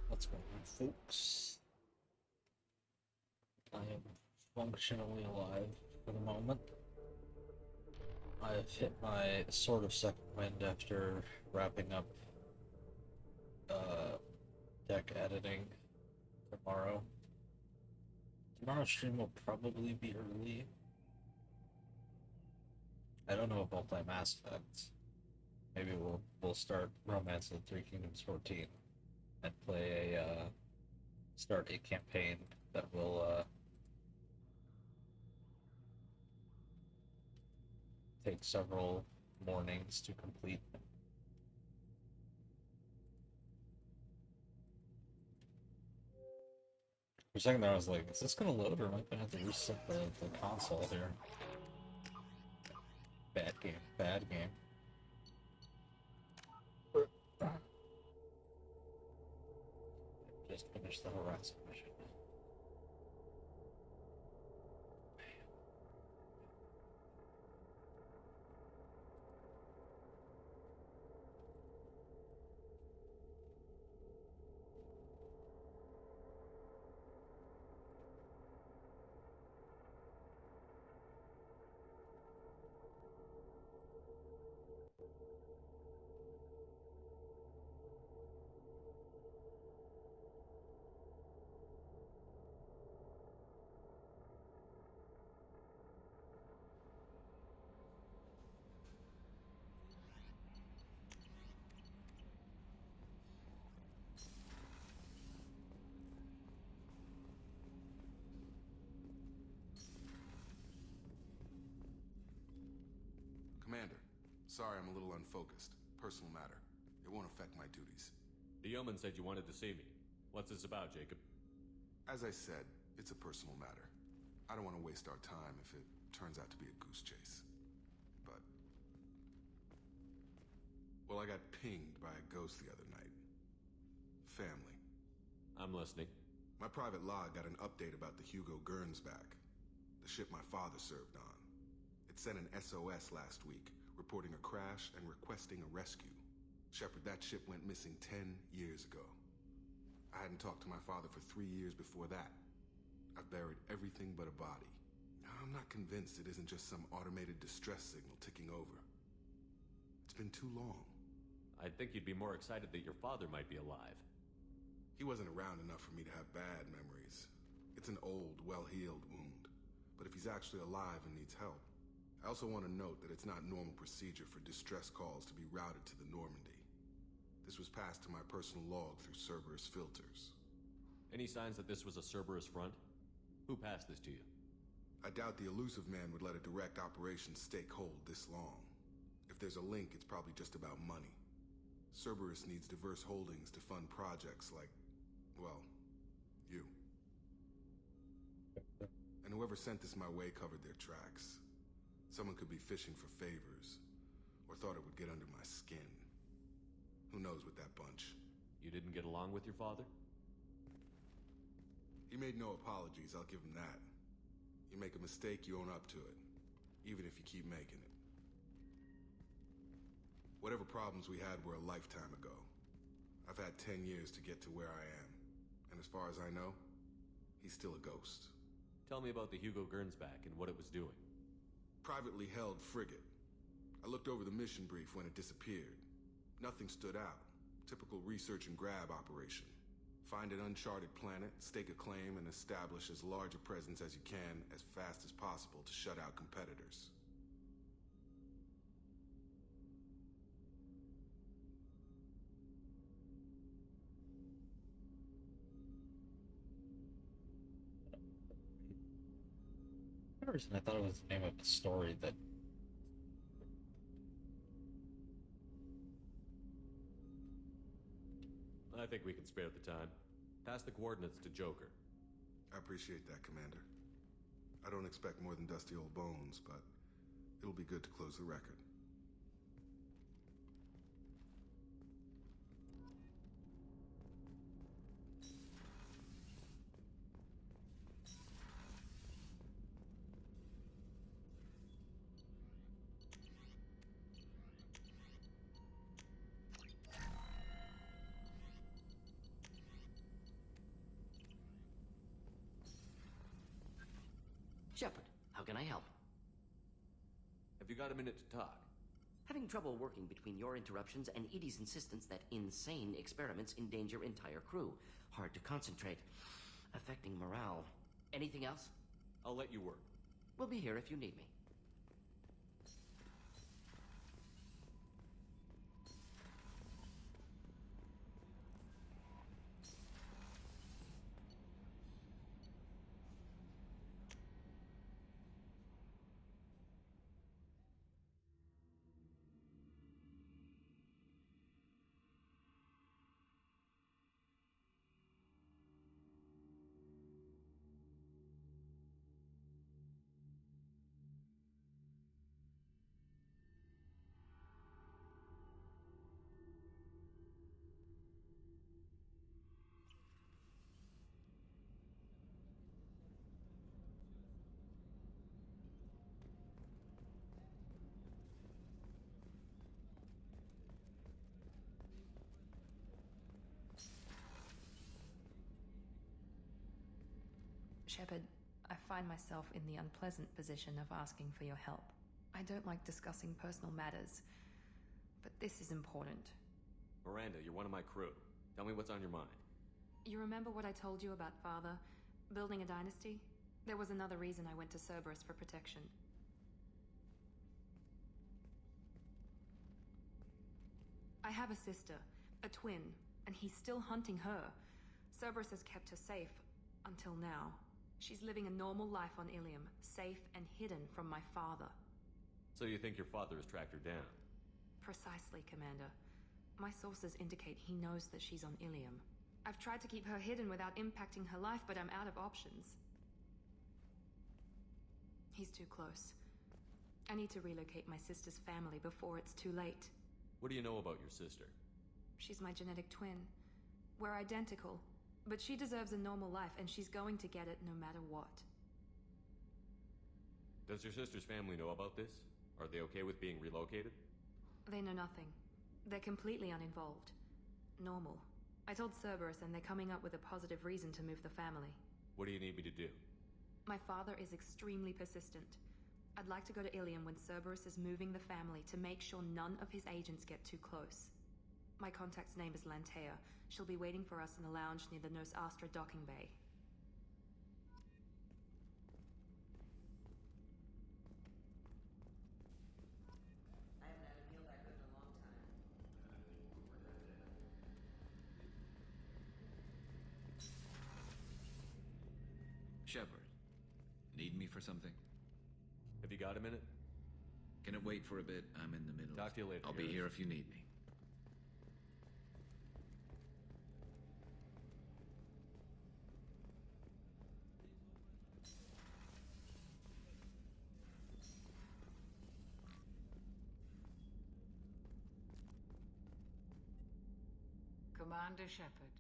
What's going on, folks? I am functionally alive for the moment. I've hit my sort of second wind after wrapping up uh, deck editing tomorrow. Tomorrow's stream will probably be early. I don't know if I'll play Mass Effect. Maybe we'll start Romance of the Three Kingdoms 14 and play start a campaign that will take several mornings to complete. For a second there, I was like, is this gonna load or am I gonna have to reset the console here? Bad game, bad game. Just finished the harassment mission. Commander, sorry I'm a little unfocused. Personal matter. It won't affect my duties. The yeoman said you wanted to see me. What's this about, Jacob? As I said, it's a personal matter. I don't want to waste our time if it turns out to be a goose chase. But... well, I got pinged by a ghost the other night. Family. I'm listening. My private log got an update about the Hugo Gernsback, the ship my father served on. It sent an SOS last week, reporting a crash and requesting a rescue. Shepard, that ship went missing 10 years ago. I hadn't talked to my father for 3 years before that. I've buried everything but a body. I'm not convinced it isn't just some automated distress signal ticking over. It's been too long. I'd think you'd be more excited that your father might be alive. He wasn't around enough for me to have bad memories. It's an old, well-healed wound. But if he's actually alive and needs help, I also want to note that it's not normal procedure for distress calls to be routed to the Normandy. This was passed to my personal log through Cerberus filters. Any signs that this was a Cerberus front? Who passed this to you? I doubt the elusive man would let a direct operation stake hold this long. If there's a link, it's probably just about money. Cerberus needs diverse holdings to fund projects like, well, you. And whoever sent this my way covered their tracks. Someone could be fishing for favors, or thought it would get under my skin. Who knows with that bunch? You didn't get along with your father? He made no apologies, I'll give him that. You make a mistake, you own up to it, even if you keep making it. Whatever problems we had were a lifetime ago. I've had 10 years to get to where I am, and as far as I know, he's still a ghost. Tell me about the Hugo Gernsback and what it was doing. Privately held frigate. I looked over the mission brief when it disappeared. Nothing stood out. Typical research and grab operation. Find an uncharted planet, stake a claim, and establish as large a presence as you can as fast as possible to shut out competitors. For some reason, I thought it was the name of the story that. I think we can spare the time. Pass the coordinates to Joker. I appreciate that, Commander. I don't expect more than dusty old bones, but it'll be good to close the record. Shepard, how can I help? Have you got a minute to talk? Having trouble working between your interruptions and Edie's insistence that insane experiments endanger entire crew. Hard to concentrate. Affecting morale. Anything else? I'll let you work. We'll be here if you need me. Shepard, I find myself in the unpleasant position of asking for your help. I don't like discussing personal matters, but this is important. Miranda, you're one of my crew. Tell me what's on your mind. You remember what I told you about Father? Building a dynasty? There was another reason I went to Cerberus for protection. I have a sister, a twin, and he's still hunting her. Cerberus has kept her safe, until now. She's living a normal life on Ilium, safe and hidden from my father. So you think your father has tracked her down? Precisely, Commander. My sources indicate he knows that she's on Ilium. I've tried to keep her hidden without impacting her life, but I'm out of options. He's too close. I need to relocate my sister's family before it's too late. What do you know about your sister? She's my genetic twin. We're identical, but she deserves a normal life, and she's going to get it no matter what. Does your sister's family know about this? Are they okay with being relocated? They know nothing. They're completely uninvolved. Normal. I told Cerberus, and they're coming up with a positive reason to move the family. What do you need me to do? My father is extremely persistent. I'd like to go to Ilium when Cerberus is moving the family to make sure none of his agents get too close. My contact's name is Lantea. She'll be waiting for us in the lounge near the Nos Astra docking bay. I haven't had a meal that good in a long time. Shepard, need me for something? Have you got a minute? Can it wait for a bit? I'm in the middle. Talk to you later, I'll be Harris. here if you need me. Commander Shepard,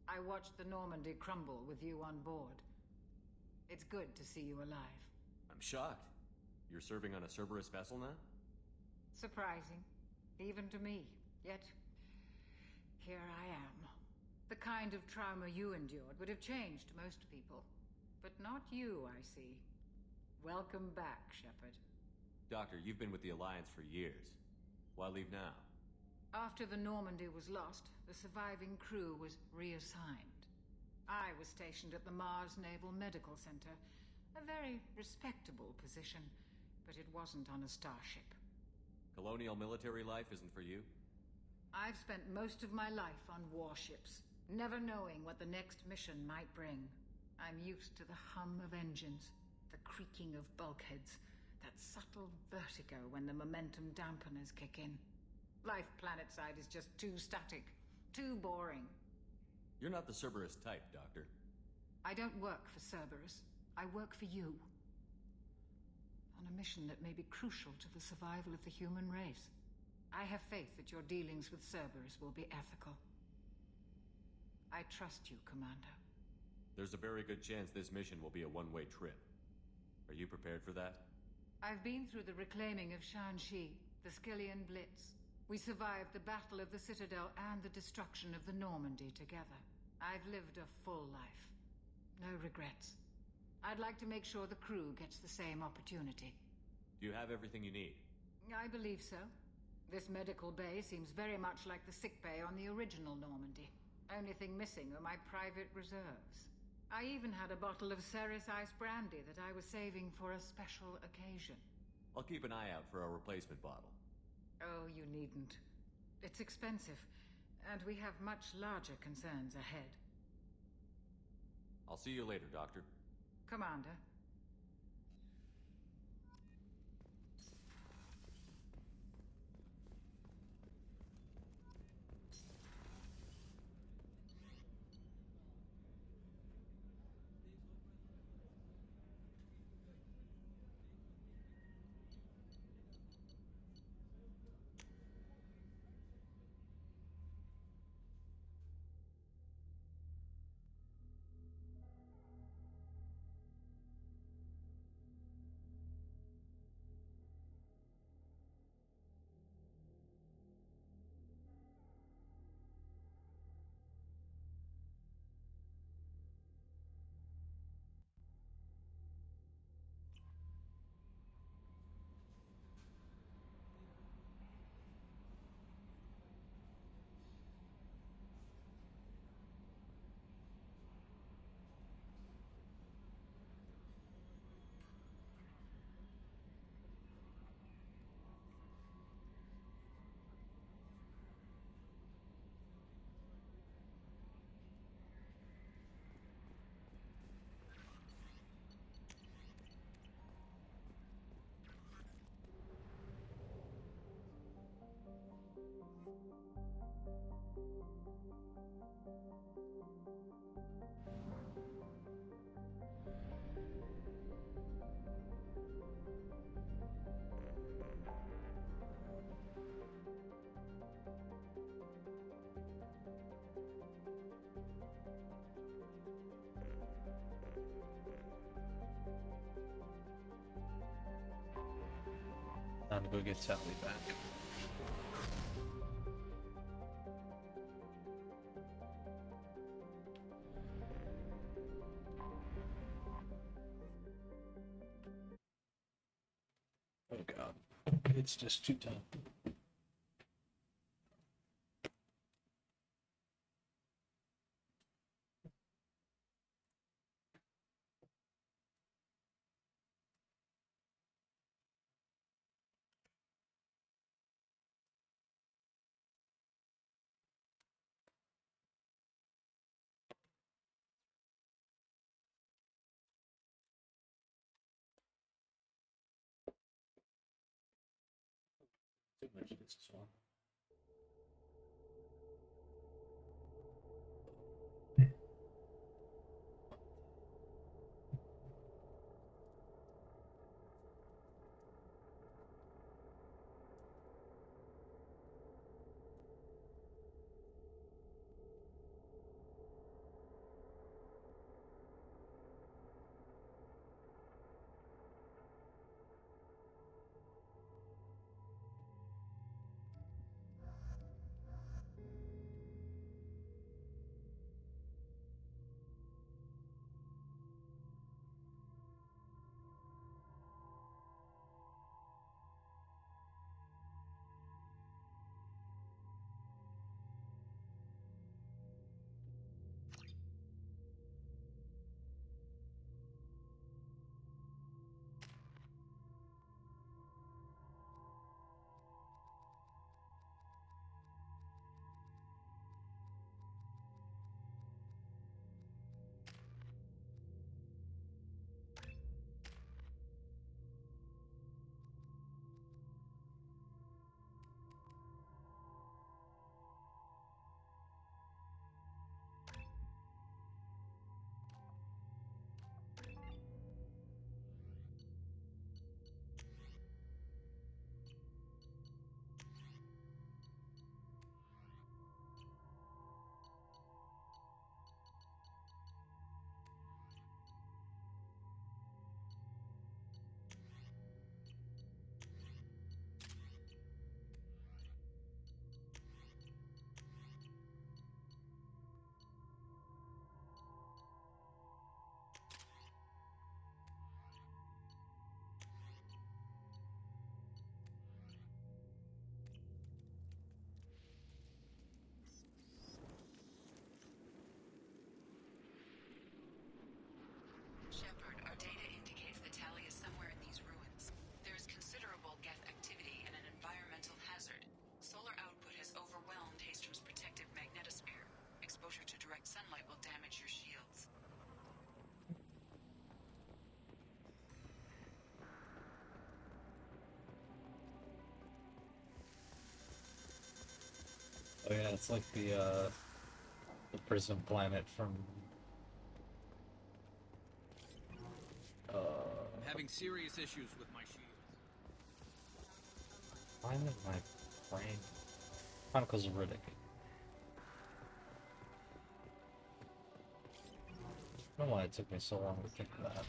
I watched the Normandy crumble with you on board. It's good to see you alive. I'm shocked. You're serving on a Cerberus vessel now? Surprising, even to me. Yet, here I am. The kind of trauma you endured would have changed most people. But not you, I see. Welcome back, Shepard. Doctor, you've been with the Alliance for years. Why leave now? After the Normandy was lost, the surviving crew was reassigned. I was stationed at the Mars Naval Medical Center, a very respectable position, but it wasn't on a starship. Colonial military life isn't for you? I've spent most of my life on warships, never knowing what the next mission might bring. I'm used to the hum of engines, the creaking of bulkheads, that subtle vertigo when the momentum dampeners kick in. Life planetside is just too static, too boring. You're not the Cerberus type, Doctor. I don't work for Cerberus. I work for you. On a mission that may be crucial to the survival of the human race. I have faith that your dealings with Cerberus will be ethical. I trust you, Commander. There's a very good chance this mission will be a one-way trip. Are you prepared for that? I've been through the reclaiming of Shanxi, the Skillian Blitz. We survived the Battle of the Citadel and the destruction of the Normandy together. I've lived a full life. No regrets. I'd like to make sure the crew gets the same opportunity. Do you have everything you need? I believe so. This medical bay seems very much like the sick bay on the original Normandy. Only thing missing are my private reserves. I even had a bottle of Ceres Ice brandy that I was saving for a special occasion. I'll keep an eye out for a replacement bottle. Oh, you needn't. It's expensive, and we have much larger concerns ahead. I'll see you later, Doctor. Commander. Time to go get Tali back. Oh god. It's just too tough. Too much this one. yeah, it's like the prison planet from I'm having serious issues with my shields. why in my brain? Chronicles of Riddick. I don't know why it took me so long to think of that.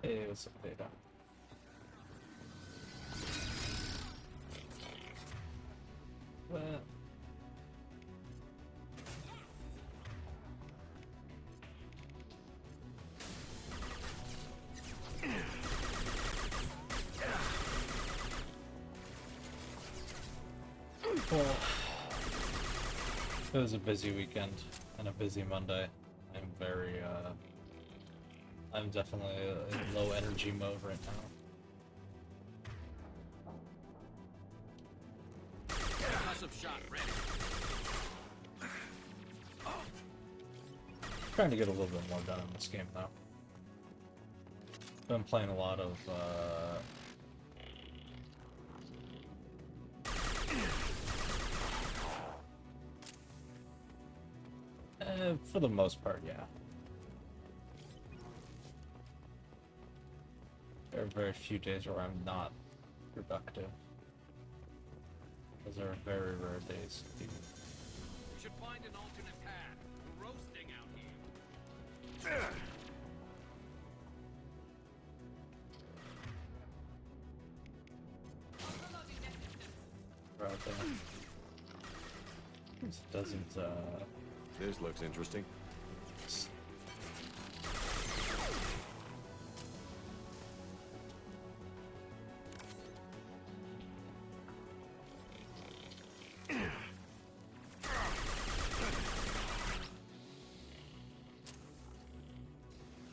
Hey, what's up, data? Well, well, it was a busy weekend and a busy Monday. I'm very, I'm definitely in low energy mode right now. Concussive shot ready. Trying to get a little bit more done in this game though. Been playing a lot of for the most part, yeah. There are very few days where I'm not productive. Those are very rare days. We should find an alternate path. We're roasting out here. Right there. This doesn't This looks interesting.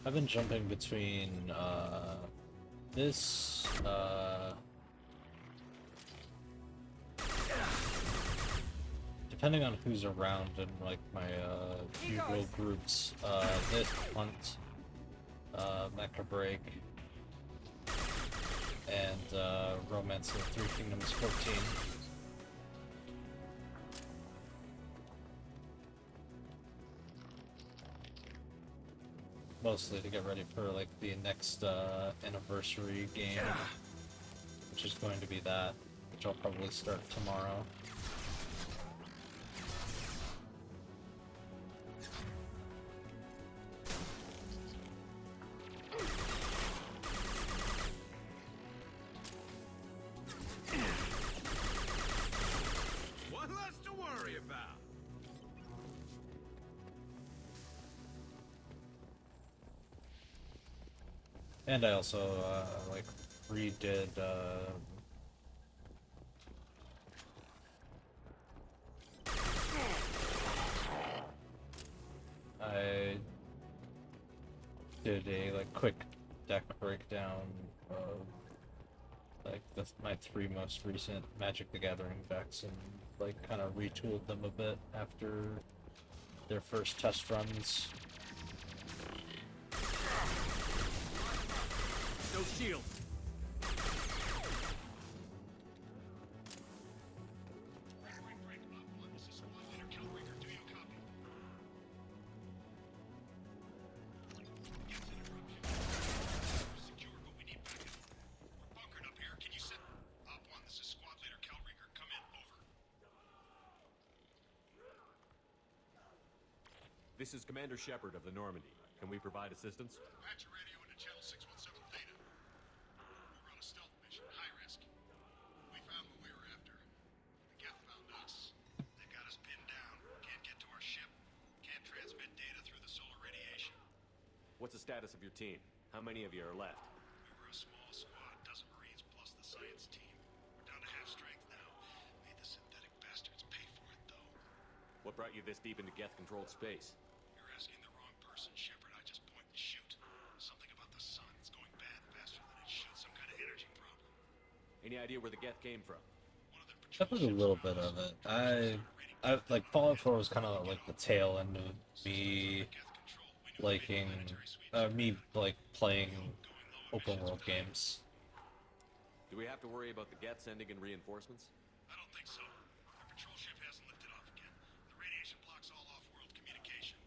I've been jumping between this depending on who's around in like my usual groups, this hunt, Mecha Break, and Romance of Three Kingdoms 14. Mostly to get ready for like the next anniversary game, which is going to be that, which I'll probably start tomorrow. One less to worry about. And I also like redid I did a like quick deck breakdown of like my three most recent Magic the Gathering decks and like kind of retooled them a bit after their first test runs. No shield. This is Commander Shepard of the Normandy. Can we provide assistance? Patch your radio into channel 617 Theta. We're on a stealth mission, high risk. We found what we were after. The Geth found us. They've got us pinned down. Can't get to our ship. Can't transmit data through the solar radiation. What's the status of your team? How many of you are left? We were a small squad, dozen Marines plus the science team. We're down to half strength now. Made the synthetic What brought you this deep into Geth-controlled space? You're asking the wrong person, Shepard. I just point and shoot. Something about the sun. It's going bad faster than it should. Some kind of energy problem. Any idea where the Geth came from? One of their I played a little bit of it. I like Fallout 4 was kind of like the tail end of me liking, me like playing open world games. Do we have to worry about the Geth sending in reinforcements? I don't think so. Our patrol ship hasn't lifted off again. The radiation blocks all off-world communication.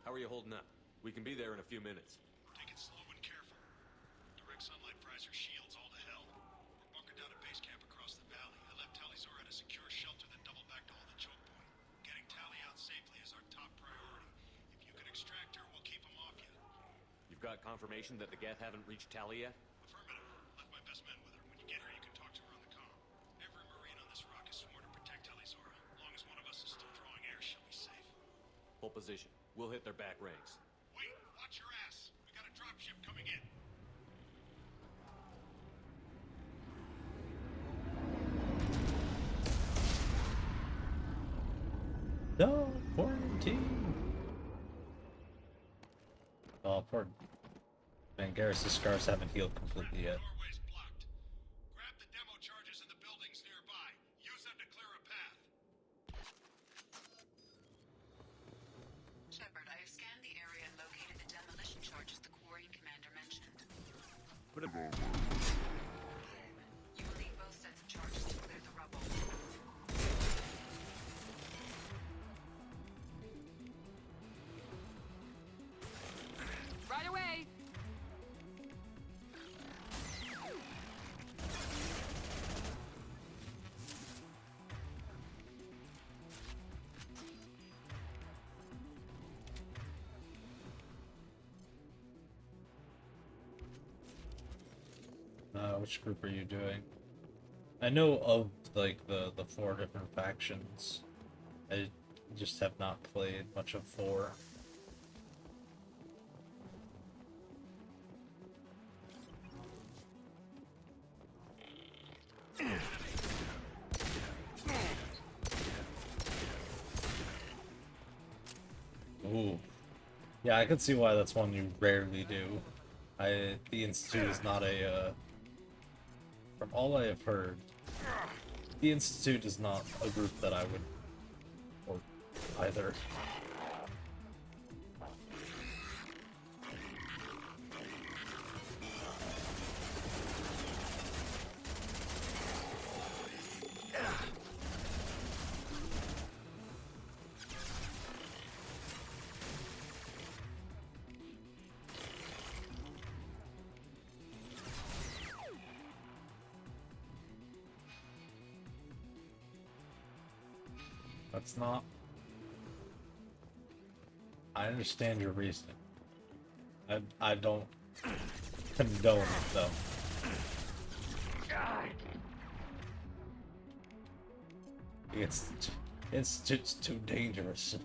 How are you holding up? We can be there in a few minutes. Take it slow and careful. Direct sunlight fries our shields all to hell. We're bunkered down at base camp across the valley. I left Tali's at a secure shelter, then doubled back to hold the choke point. Getting Tali out safely is our top priority. If you can extract her, we'll keep him off you. You've got confirmation that the Geth haven't reached Tali yet? Affirmative. Left my best men with her. When you get her, you can talk to her on the comm. Every Marine on this rock is sworn to protect Tali's aura. As long as one of us is still drawing air, she'll be safe. Hold position. We'll hit their back ranks. Wait! Watch your ass! We got a dropship coming in. No quarantine. Oh, poor man. Garrus' scars haven't healed completely yet. Doorway's blocked. Grab the demo charges in the buildings nearby. Use them to clear a path. Shepard, I have scanned the area and located the demolition charges the Quarian commander mentioned. You will need both sets of charges to clear the rubble. Right away! Which group are you doing? I know of like the 4 different factions. I just have not played much of 4. Ooh. Yeah, I can see why that's one you rarely do. The Institute is not a, from all I have heard, the Institute is not a group that I would, or either. That's not. I understand your reasoning. I don't condone it though. It's too dangerous.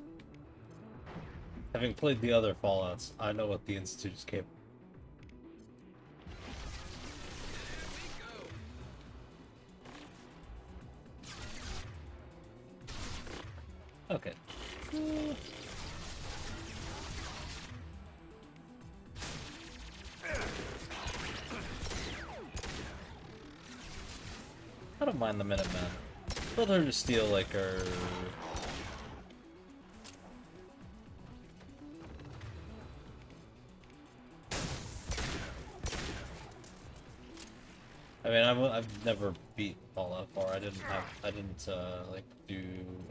Having played the other Fallouts, I know what the Institute is capable. Okay. I don't mind the Minutemen. Let her just steal like her. I mean, I've never beat Fallout 4. I didn't like do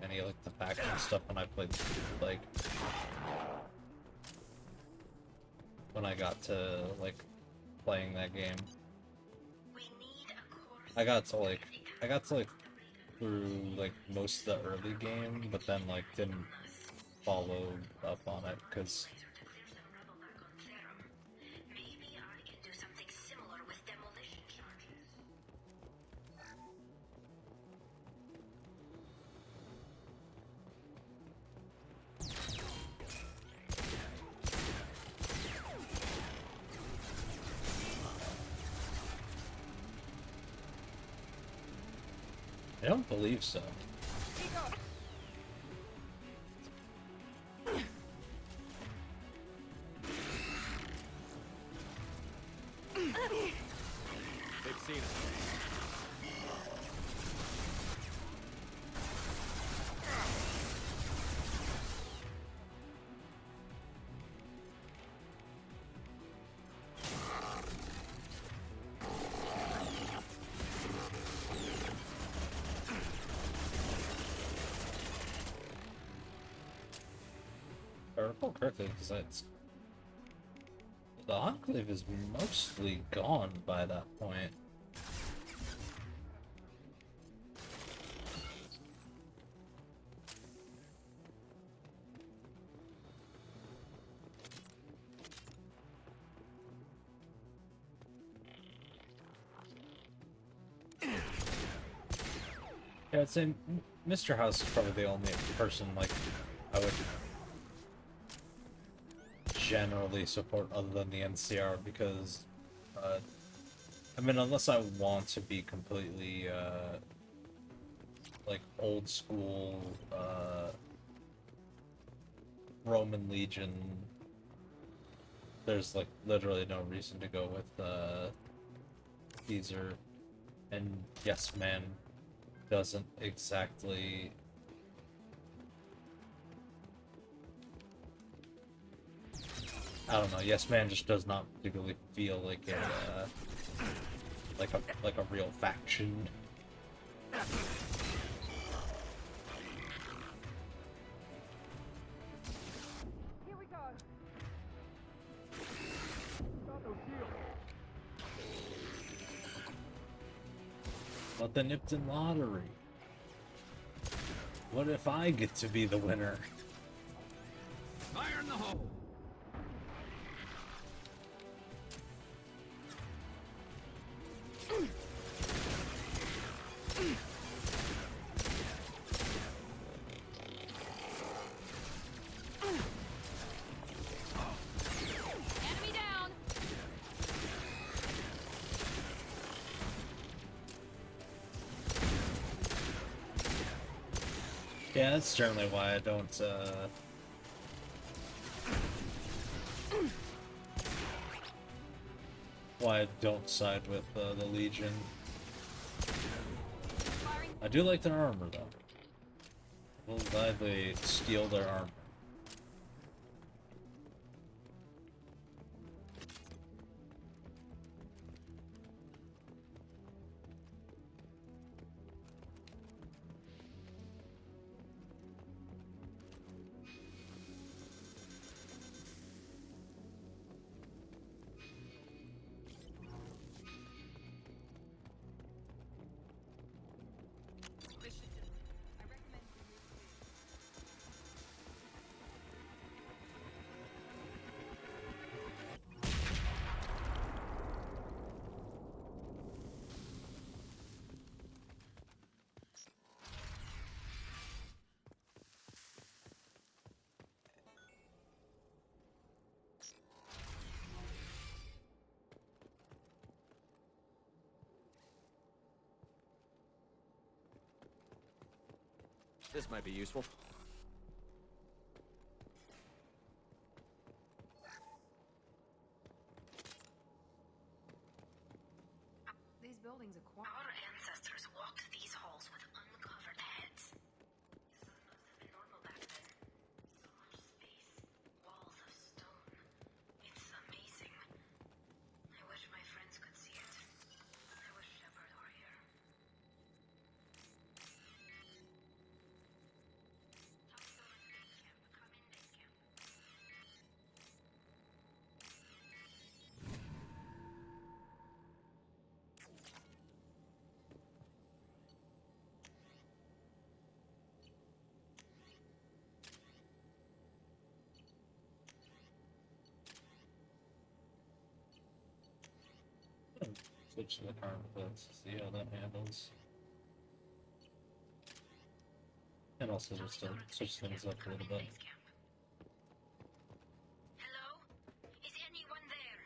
any like the faction stuff when I played, like when I got to like playing that game. I got to like through like most of the early game, but then like didn't follow up on it because I don't believe so. They've seen us. If I recall correctly, because it's the Enclave is mostly gone by that point. Yeah, I'd say Mr. House is probably the only person like I would generally support other than the NCR because, I mean, unless I want to be completely like old school Roman Legion, there's like literally no reason to go with Caesar, and Yes Man doesn't exactly. I don't know. Yes Man just does not particularly feel like a real faction. Here we go. Got no shield. But the Nipton lottery. What if I get to be the winner? Fire in the hole. Enemy down! Yeah, that's generally why I don't, why I don't side with the Legion. I do like their armor, though. We'll gladly steal their armor. This might be useful. These buildings are quiet. Our ancestors walked these halls with uncovered heads. This must have been normal back then. So much space, walls of stone. It's amazing. I wish my friends could see it. I wish Shepard were here. Topzone base camp. Come in base camp. Switch to the current fence, see how that handles. And also just to switch things up a little bit. Base camp. Hello? Is anyone there?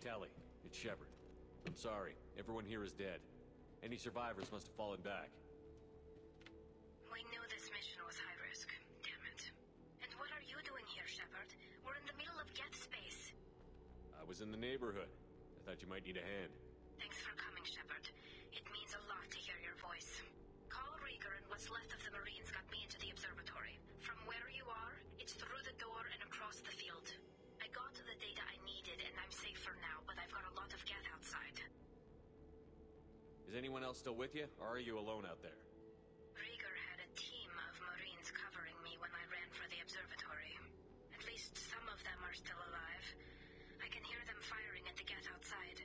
Tali, it's Shepard. I'm sorry, everyone here is dead. Any survivors must have fallen back. We knew this mission was high risk. Damn it. And what are you doing here, Shepard? We're in the middle of Geth space. I was in the neighborhood. I thought you might need a hand. Thanks for coming, Shepard. It means a lot to hear your voice. Call Rieger and what's left of the Marines got me into the observatory. From where you are, it's through the door and across the field. I got the data I needed and I'm safe for now, but I've got a lot of Geth outside. Is anyone else still with you, or are you alone out there? Rieger had a team of Marines covering me when I ran for the observatory. At least some of them are still alive. I can hear them firing at the Geth outside.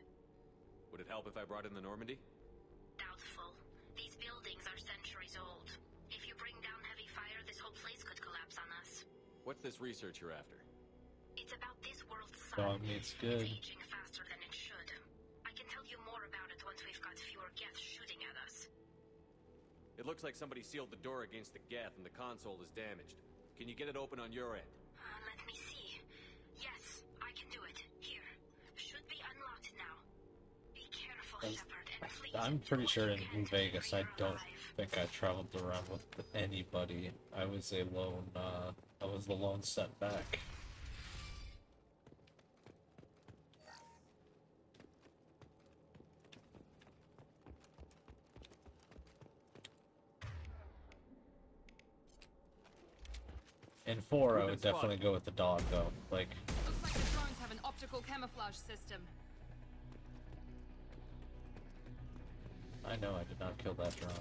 Would it help if I brought in the Normandy? Doubtful. These buildings are centuries old. If you bring down heavy fire, this whole place could collapse on us. What's this research you're after? It's about this world's Dog sun. meat's good. It's aging faster than it should. I can tell you more about it once we've got fewer Geth shooting at us. It looks like somebody sealed the door against the Geth and the console is damaged. Can you get it open on your end? Let me see. Yes, I can do it. Here. Should be unlocked now. Be careful, Shepard, and please I'm pretty do sure what you in can to Vegas make I sure don't you're alive. think I traveled around with anybody. I was a lone, I was the lone setback. In 4, I would definitely go with the dog, though. Like, Looks like the drones have an optical camouflage system. I know I did not kill that drone.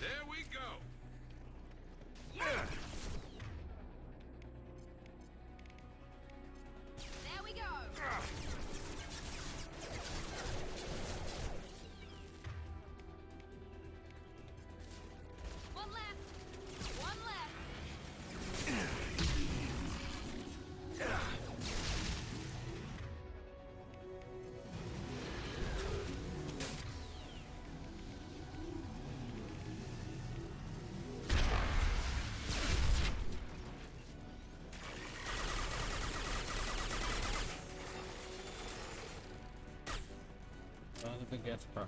There we go. There we go. One left. One left. The Geth Pro.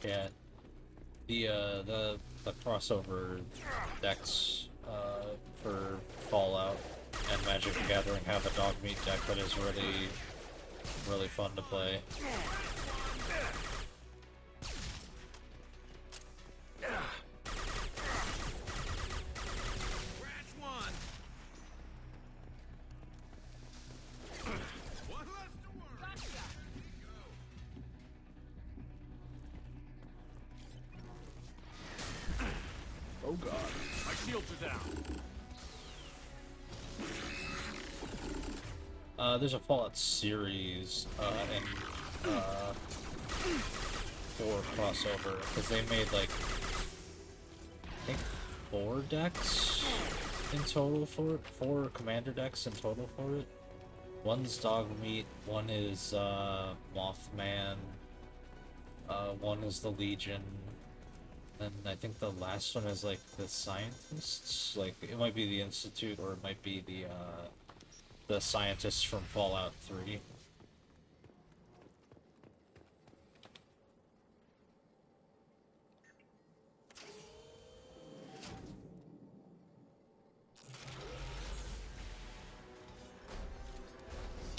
Yeah, the crossover decks for Fallout and Magic the Gathering have a dog meat deck that is really fun to play. Scratch one. One less to worry. Gotcha. Oh god. My shields are down. There's a Fallout series and 4 crossover because they made like I think 4 decks in total for it, 4 commander decks in total for it. One's dog meat, one is Mothman, one is the Legion, and I think the last one is like the scientists. Like it might be the Institute or it might be the scientists from Fallout 3.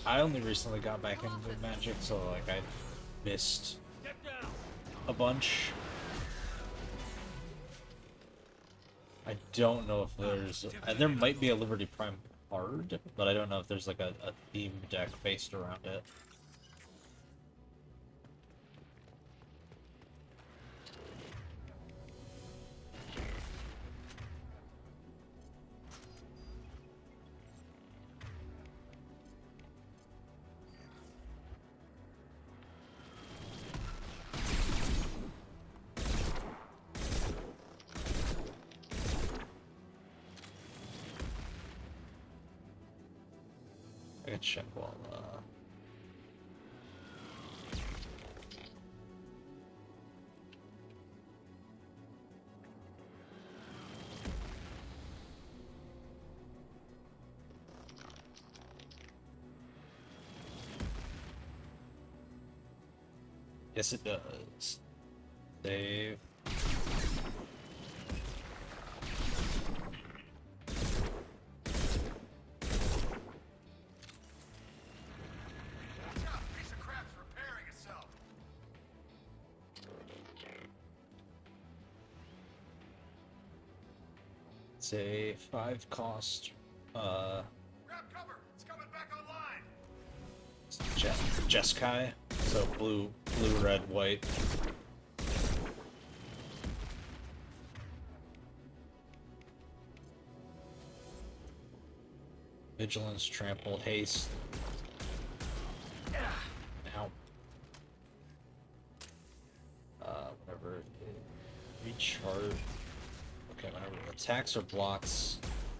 I only recently got back into Magic, so like I missed Get down. a bunch. I don't know if there's there might be a Liberty Prime card, but I don't know if there's like a theme deck based around it. I can check while yes it does. Save. It's a 5 cost. Grab cover! It's coming back online! Jeskai. So blue, red, white. Vigilance, trample, haste. Ow. Whenever it recharge. Okay, whenever attacks or blocks,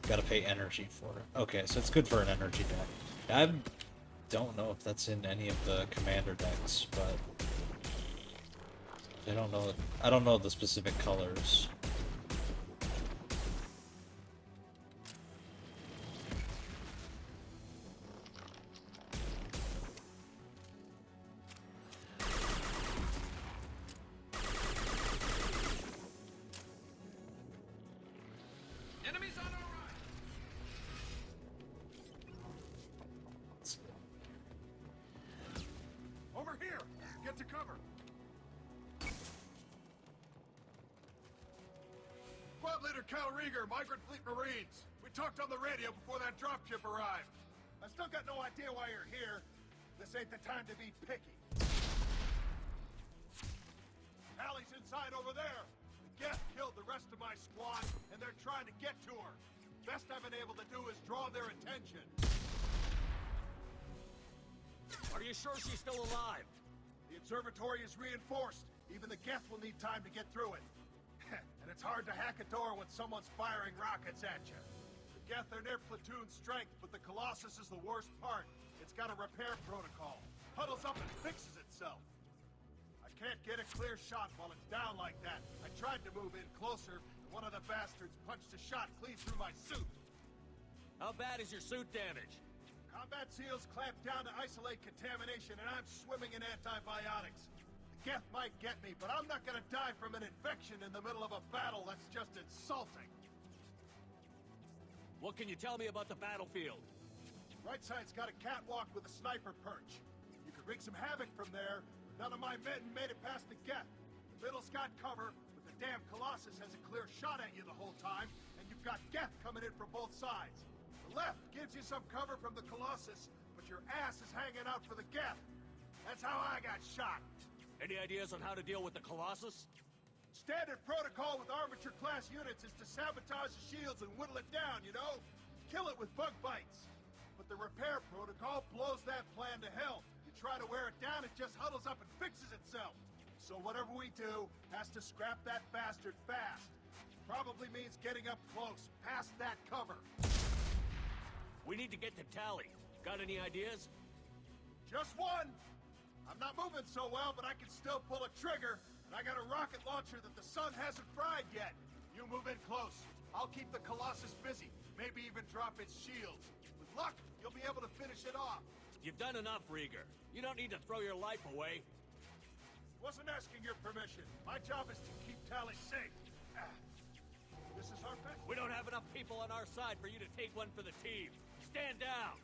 gotta pay energy for it. Okay, so it's good for an energy deck. I don't know if that's in any of the commander decks, but I don't know. I don't know the specific colors. Enemies on our right! Over here! Get to cover! Squad leader Cal Rieger, Migrant Fleet Marines. We talked on the radio before that dropship arrived. I still got no idea why you're here. This ain't the time to be picky. Tali's inside over there. The Geth killed the rest of my squad, and they're trying to get to her. Best I've been able to do is draw their attention. Are you sure she's still alive? The observatory is reinforced. Even the Geth will need time to get through it. And it's hard to hack a door when someone's firing rockets at you. The Geth are near platoon strength, but the Colossus is the worst part. It's got a repair protocol. Huddles up and fixes itself. I can't get a clear shot while it's down like that. I tried to move in closer, and one of the bastards punched a shot clean through my suit. How bad is your suit damaged? Combat seals clamped down to isolate contamination, and I'm swimming in antibiotics. The Geth might get me, but I'm not gonna die from an infection in the middle of a battle. That's just insulting. What can you tell me about the battlefield? Right side's got a catwalk with a sniper perch. You could wreak some havoc from there. None of my men made it past the Geth. The middle's got cover, but the damn Colossus has a clear shot at you the whole time, and you've got Geth coming in from both sides. The left gives you some cover from the Colossus, but your ass is hanging out for the Geth. That's how I got shot. Any ideas on how to deal with the Colossus? Standard protocol with armature-class units is to sabotage the shields and whittle it down, you know? Kill it with bug bites. But the repair protocol blows that plan to hell. You try to wear it down, it just huddles up and fixes itself. So whatever we do has to scrap that bastard fast. Probably means getting up close, past that cover. We need to get to Tali. Got any ideas? Just one! I'm not moving so well, but I can still pull a trigger, and I got a rocket launcher that the sun hasn't fried yet. You move in close. I'll keep the Colossus busy, maybe even drop its shields. With luck, you'll be able to finish it off. You've done enough, Rieger. You don't need to throw your life away. Wasn't asking your permission. My job is to keep Tali safe. This is our best. We don't have enough people on our side for you to take one for the team. Stand down!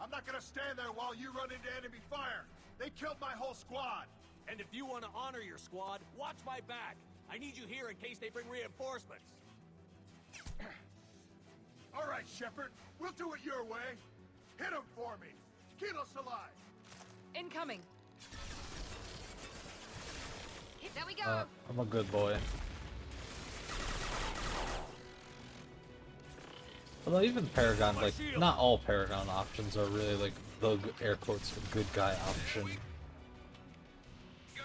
I'm not gonna stand there while you run into enemy fire. They killed my whole squad. And if you want to honor your squad, watch my back. I need you here in case they bring reinforcements. All right, Shepard. We'll do it your way. Hit him for me. Keep us alive. Incoming. There we go. I'm a good boy. Although even Paragon, like, not all Paragon options are really, like, the, air quotes, good guy option. Go.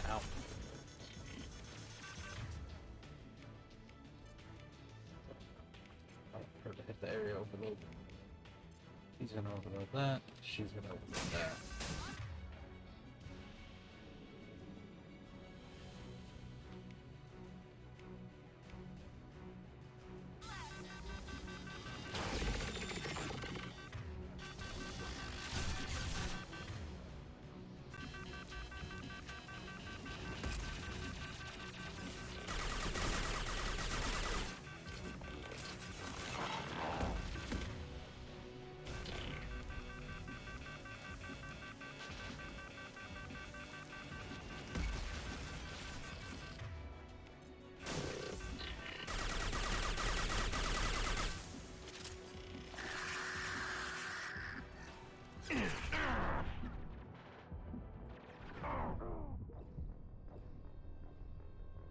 Ow. I want her to hit the area overload. He's gonna overload that. She's gonna overload that.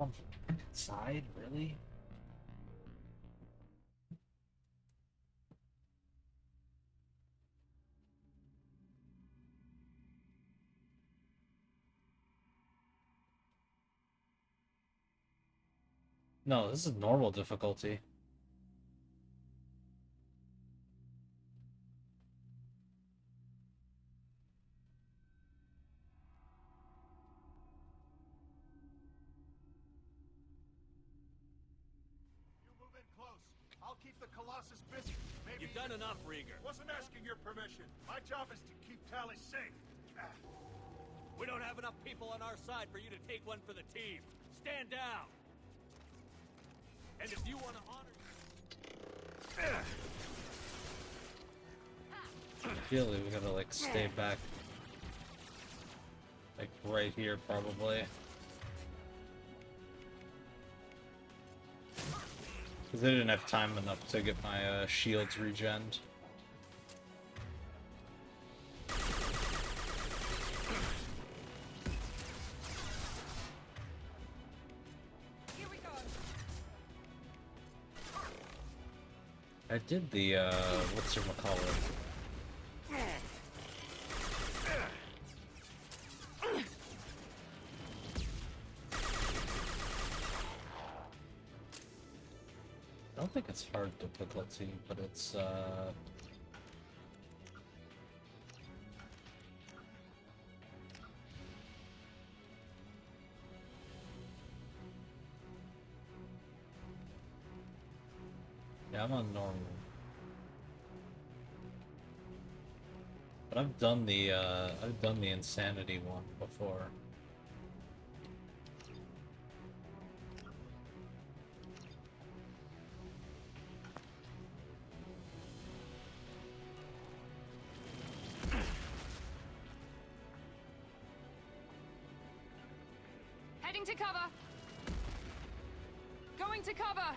On the side, really? No, this is normal difficulty. You move in close. I'll keep the Colossus busy. Maybe You've done enough, Rieger. Wasn't asking your permission. My job is to keep Tali safe. We don't have enough people on our side for you to take one for the team. Stand down. And if you want to honor... I feel like we gotta, like, stay back. Like, right here, probably. Because I didn't have time enough to get my shields regened. Here we go. I did the, what's-your-macallit? I don't think it's hard difficulty, but it's, yeah, I'm on normal. But I've done the insanity one before. Heading to cover. Going to cover.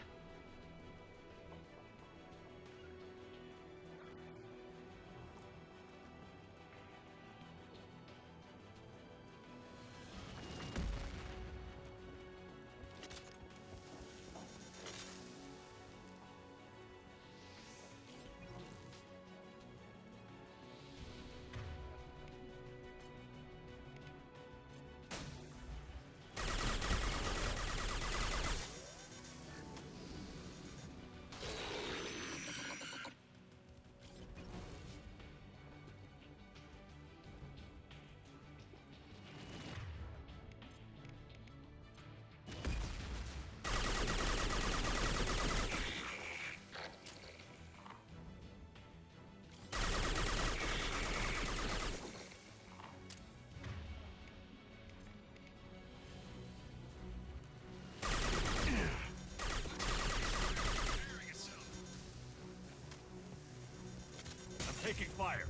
Taking fire.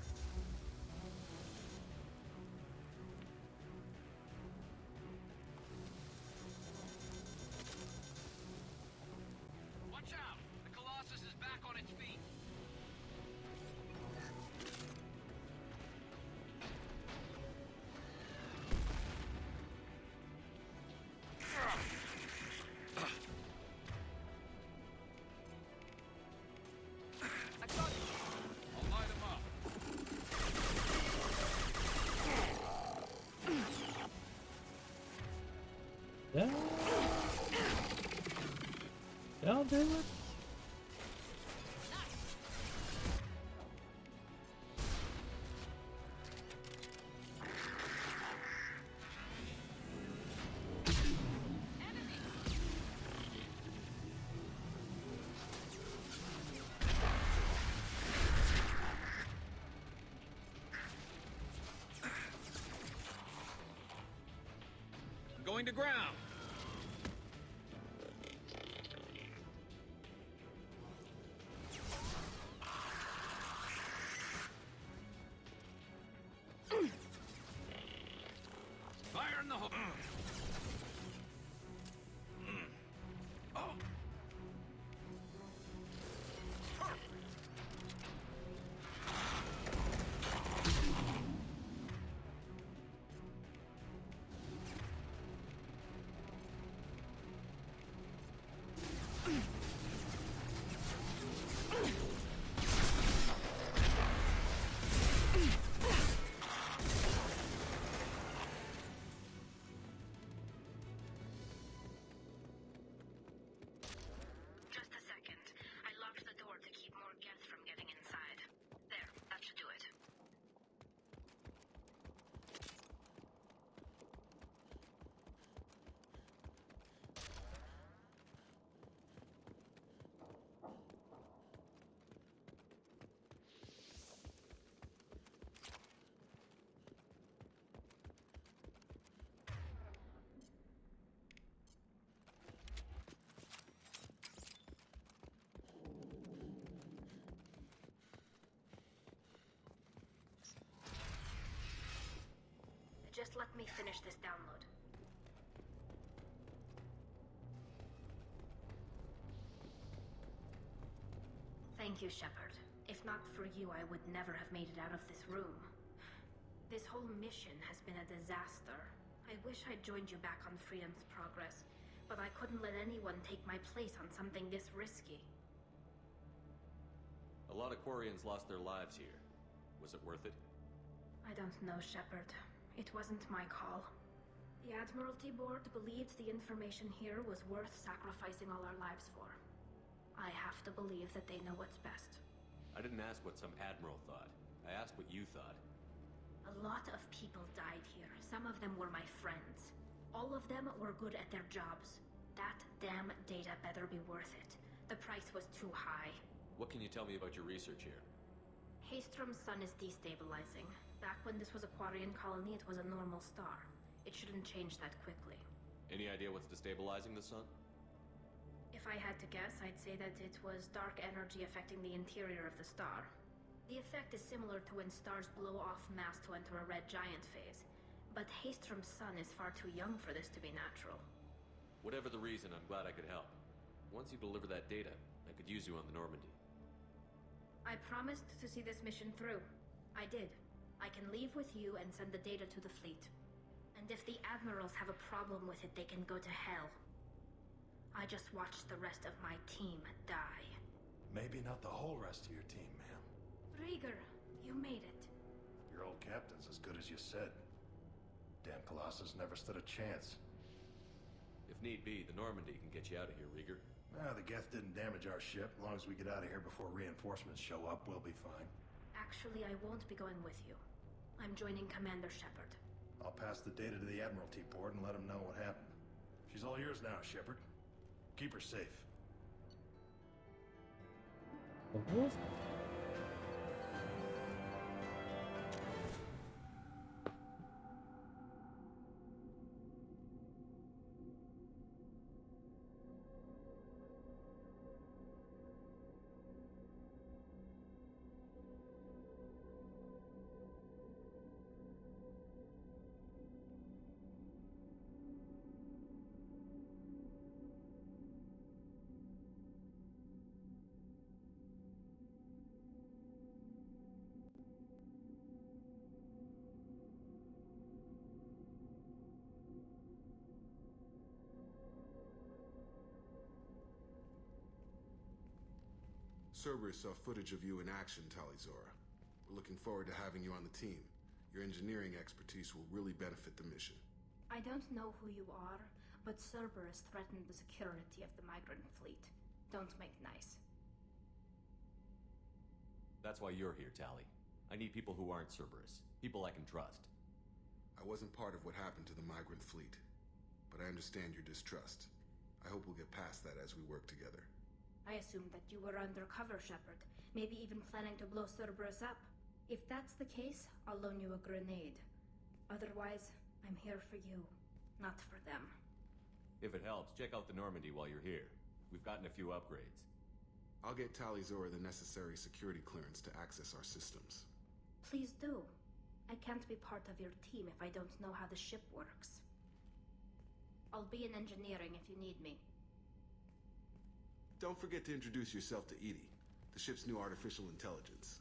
Watch out! The Colossus is back on its feet. I'll light him up. Yeah. Yeah, I'll do it. Going to ground. Fire in the hole. Oh. Just let me finish this download. Thank you, Shepard. If not for you, I would never have made it out of this room. This whole mission has been a disaster. I wish I'd joined you back on Freedom's Progress, but I couldn't let anyone take my place on something this risky. A lot of Quarians lost their lives here. Was it worth it? I don't know, Shepard. It wasn't my call. The Admiralty Board believed the information here was worth sacrificing all our lives for. I have to believe that they know what's best. I didn't ask what some admiral thought. I asked what you thought. A lot of people died here. Some of them were my friends. All of them were good at their jobs. That damn data better be worth it. The price was too high. What can you tell me about your research here? Haystrom's sun is destabilizing. Back when this was a Quarian colony, it was a normal star. It shouldn't change that quickly. Any idea what's destabilizing the sun? If I had to guess, I'd say that it was dark energy affecting the interior of the star. The effect is similar to when stars blow off mass to enter a red giant phase. But Haystrom's sun is far too young for this to be natural. Whatever the reason, I'm glad I could help. Once you deliver that data, I could use you on the Normandy. I promised to see this mission through. I did. I can leave with you and send the data to the fleet. And if the admirals have a problem with it, they can go to hell. I just watched the rest of my team die. Maybe not the whole rest of your team, ma'am. Rieger, you made it. Your old captain's as good as you said. Damn Colossus never stood a chance. If need be, the Normandy can get you out of here, Rieger. The Geth didn't damage our ship. As long as we get out of here before reinforcements show up, we'll be fine. Actually, I won't be going with you. I'm joining Commander Shepard. I'll pass the data to the Admiralty Board and let them know what happened. She's all yours now, Shepard. Keep her safe. Cerberus saw footage of you in action, Tali. We're looking forward to having you on the team. Your engineering expertise will really benefit the mission. I don't know who you are, but Cerberus threatened the security of the migrant fleet. Don't make nice. That's why you're here, Tali. I need people who aren't Cerberus. People I can trust. I wasn't part of what happened to the migrant fleet, but I understand your distrust. I hope we'll get past that as we work together. I assumed that you were undercover, Shepard. Maybe even planning to blow Cerberus up. If that's the case, I'll loan you a grenade. Otherwise, I'm here for you, not for them. If it helps, check out the Normandy while you're here. We've gotten a few upgrades. I'll get Tali the necessary security clearance to access our systems. Please do. I can't be part of your team if I don't know how the ship works. I'll be in engineering if you need me. Don't forget to introduce yourself to Edie, the ship's new artificial intelligence.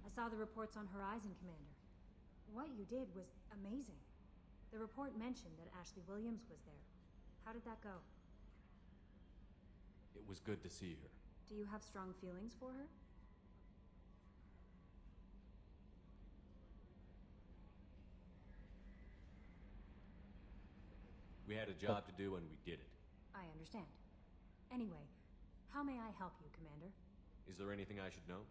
I saw the reports on Horizon, Commander. What you did was amazing. The report mentioned that Ashley Williams was there. How did that go? It was good to see her. Do you have strong feelings for her? We had a job to do and we did it. I understand. Anyway, how may I help you, Commander? Is there anything I should know?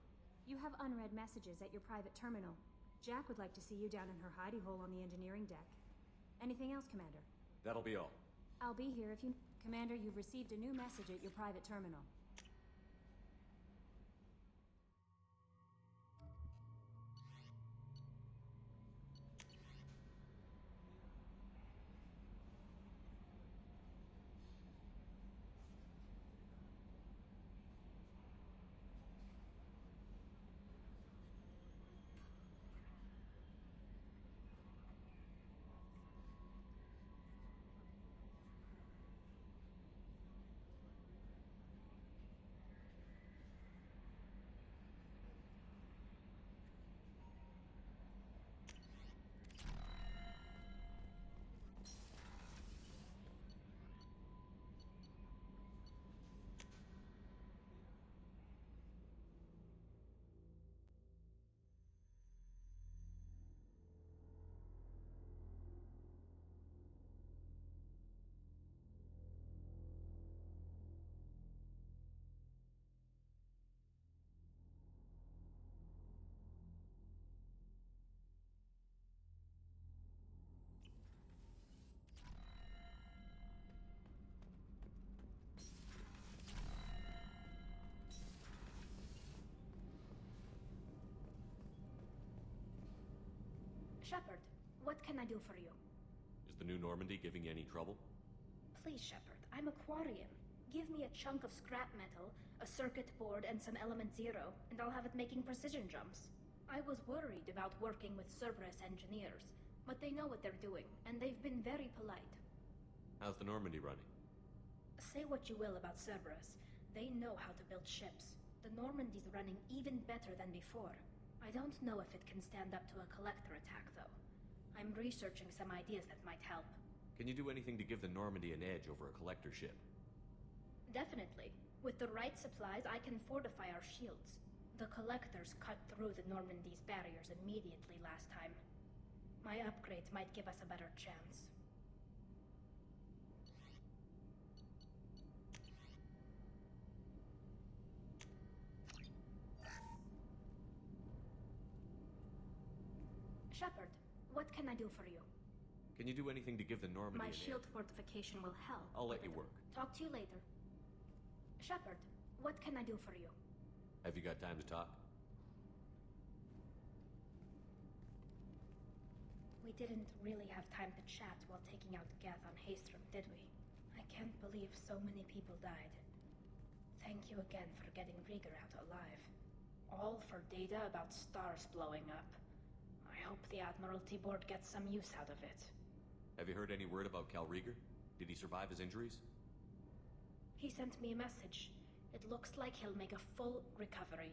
You have unread messages at your private terminal. Jack would like to see you down in her hidey hole on the engineering deck. Anything else, Commander? That'll be all. I'll be here if you... Commander, you've received a new message at your private terminal. Shepard, what can I do for you? Is the new Normandy giving you any trouble? Please, Shepard, I'm a Quarian. Give me a chunk of scrap metal, a circuit board, and some element zero, and I'll have it making precision jumps. I was worried about working with Cerberus engineers, but they know what they're doing, and they've been very polite. How's the Normandy running? Say what you will about Cerberus, they know how to build ships. The Normandy's running even better than before. I don't know if it can stand up to a collector attack, though. I'm researching some ideas that might help. Can you do anything to give the Normandy an edge over a collector ship? Definitely. With the right supplies, I can fortify our shields. The collectors cut through the Normandy's barriers immediately last time. My upgrades might give us a better chance. Shepard, what can I do for you? Can you do anything to give the Normandy My an shield edge? fortification will help. I'll let you work. Talk to you later. Shepard, what can I do for you? Have you got time to talk? We didn't really have time to chat while taking out Geth on Haestrom, did we? I can't believe so many people died. Thank you again for getting Rieger out alive. All for data about stars blowing up. I hope the Admiralty Board gets some use out of it. Have you heard any word about Cal Rieger? Did he survive his injuries? He sent me a message. It looks like he'll make a full recovery.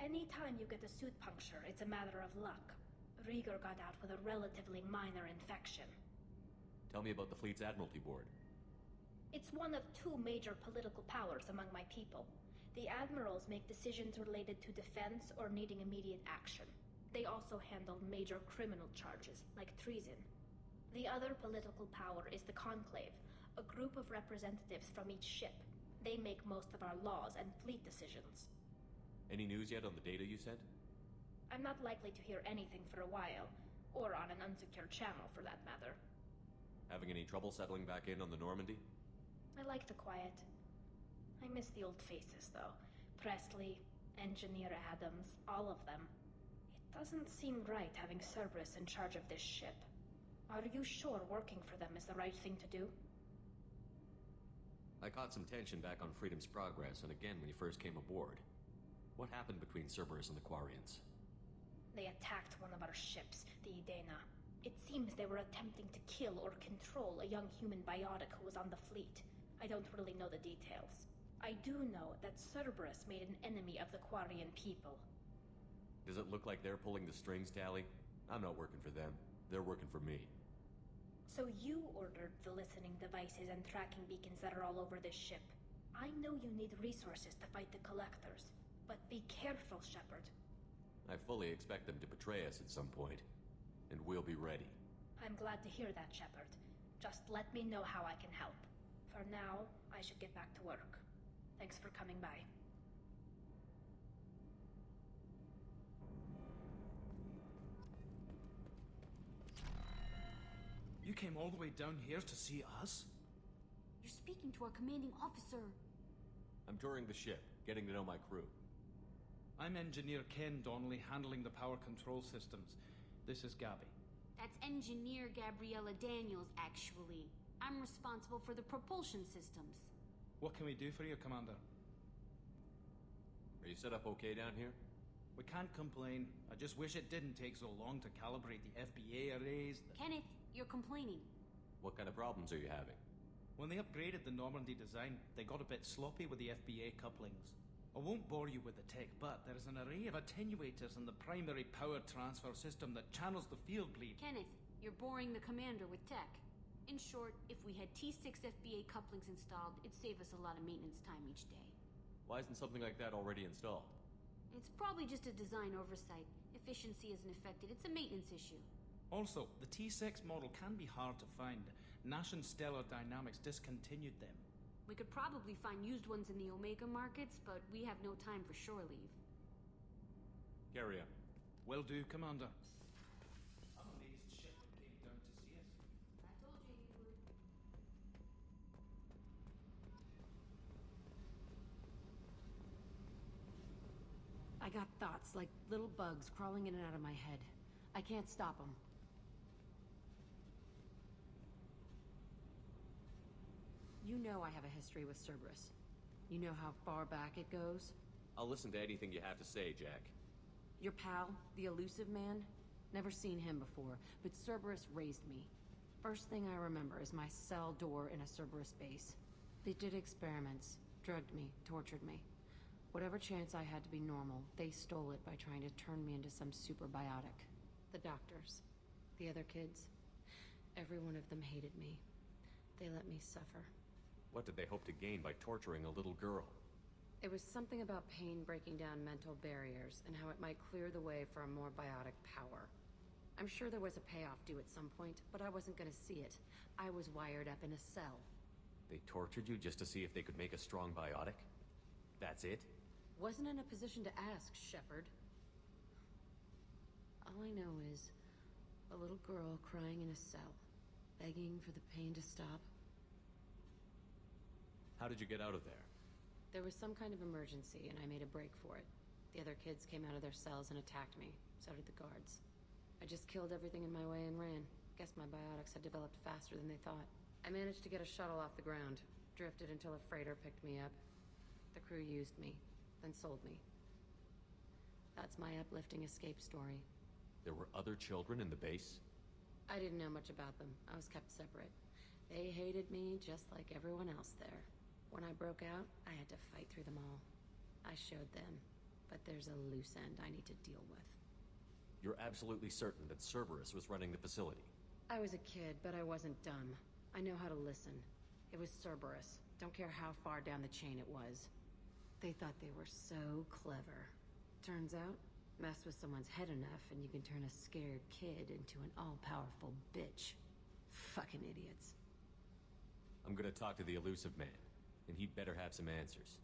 Anytime you get a suit puncture, it's a matter of luck. Rieger got out with a relatively minor infection. Tell me about the fleet's Admiralty Board. It's one of two major political powers among my people. The admirals make decisions related to defense or needing immediate action. They also handle major criminal charges, like treason. The other political power is the Conclave, a group of representatives from each ship. They make most of our laws and fleet decisions. Any news yet on the data you sent? I'm not likely to hear anything for a while, or on an unsecure channel for that matter. Having any trouble settling back in on the Normandy? I like the quiet. I miss the old faces, though. Presley, Engineer Adams, all of them. It doesn't seem right having Cerberus in charge of this ship. Are you sure working for them is the right thing to do? I caught some tension back on Freedom's Progress, and again when you first came aboard. What happened between Cerberus and the Quarians? They attacked one of our ships, the Idena. It seems they were attempting to kill or control a young human biotic who was on the fleet. I don't really know the details. I do know that Cerberus made an enemy of the Quarian people. Does it look like they're pulling the strings, Tali? I'm not working for them. They're working for me. So you ordered the listening devices and tracking beacons that are all over this ship. I know you need resources to fight the Collectors, but be careful, Shepard. I fully expect them to betray us at some point, and we'll be ready. I'm glad to hear that, Shepard. Just let me know how I can help. For now, I should get back to work. Thanks for coming by. You came all the way down here to see us? You're speaking to our commanding officer. I'm touring the ship, getting to know my crew. I'm Engineer Ken Donnelly, handling the power control systems. This is Gabby. That's Engineer Gabriella Daniels, actually. I'm responsible for the propulsion systems. What can we do for you, Commander? Are you set up okay down here? We can't complain. I just wish it didn't take so long to calibrate the FBA arrays. Kenneth, you're complaining. What kind of problems are you having? When they upgraded the Normandy design, they got a bit sloppy with the FBA couplings. I won't bore you with the tech, but there is an array of attenuators in the primary power transfer system that channels the field bleed. Kenneth, you're boring the commander with tech. In short, if we had T6 FBA couplings installed, it'd save us a lot of maintenance time each day. Why isn't something like that already installed? It's probably just a design oversight. Efficiency isn't affected. It's a maintenance issue. Also, the T6 model can be hard to find. Nash and Stellar Dynamics discontinued them. We could probably find used ones in the Omega markets, but we have no time for shore leave. Carry on. Will do, Commander. I'm amazed Shepard came down to see us. I told you he would. I got thoughts like little bugs crawling in and out of my head. I can't stop them. You know I have a history with Cerberus. You know how far back it goes? I'll listen to anything you have to say, Jack. Your pal, the elusive man? Never seen him before, but Cerberus raised me. First thing I remember is my cell door in a Cerberus base. They did experiments, drugged me, tortured me. Whatever chance I had to be normal, they stole it by trying to turn me into some superbiotic. The doctors, the other kids, every one of them hated me. They let me suffer. What did they hope to gain by torturing a little girl? It was something about pain breaking down mental barriers and how it might clear the way for a more biotic power. I'm sure there was a payoff due at some point, but I wasn't gonna see it. I was wired up in a cell. They tortured you just to see if they could make a strong biotic? That's it? Wasn't in a position to ask, Shepard. All I know is a little girl crying in a cell, begging for the pain to stop. How did you get out of there? There was some kind of emergency, and I made a break for it. The other kids came out of their cells and attacked me. So did the guards. I just killed everything in my way and ran. Guess my biotics had developed faster than they thought. I managed to get a shuttle off the ground. Drifted until a freighter picked me up. The crew used me, then sold me. That's my uplifting escape story. There were other children in the base? I didn't know much about them. I was kept separate. They hated me just like everyone else there. When I broke out, I had to fight through them all. I showed them, but there's a loose end I need to deal with. You're absolutely certain that Cerberus was running the facility? I was a kid, but I wasn't dumb. I know how to listen. It was Cerberus. Don't care how far down the chain it was. They thought they were so clever. Turns out, mess with someone's head enough and you can turn a scared kid into an all-powerful bitch. Fucking idiots. I'm gonna talk to the elusive man, and he'd better have some answers.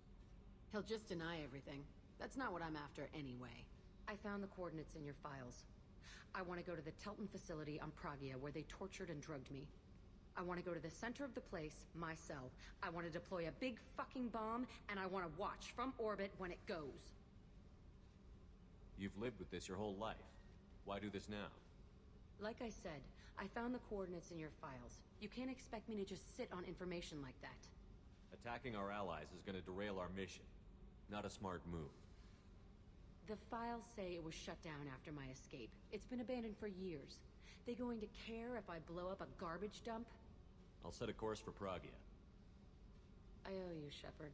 He'll just deny everything. That's not what I'm after anyway. I found the coordinates in your files. I want to go to the Telton facility on Pragia where they tortured and drugged me. I want to go to the center of the place, my cell. I want to deploy a big fucking bomb, and I want to watch from orbit when it goes. You've lived with this your whole life. Why do this now? Like I said, I found the coordinates in your files. You can't expect me to just sit on information like that. Attacking our allies is gonna derail our mission. Not a smart move. The files say it was shut down after my escape. It's been abandoned for years. They going to care if I blow up a garbage dump? I'll set a course for Pragia. I owe you, Shepard.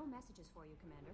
no messages for you, Commander.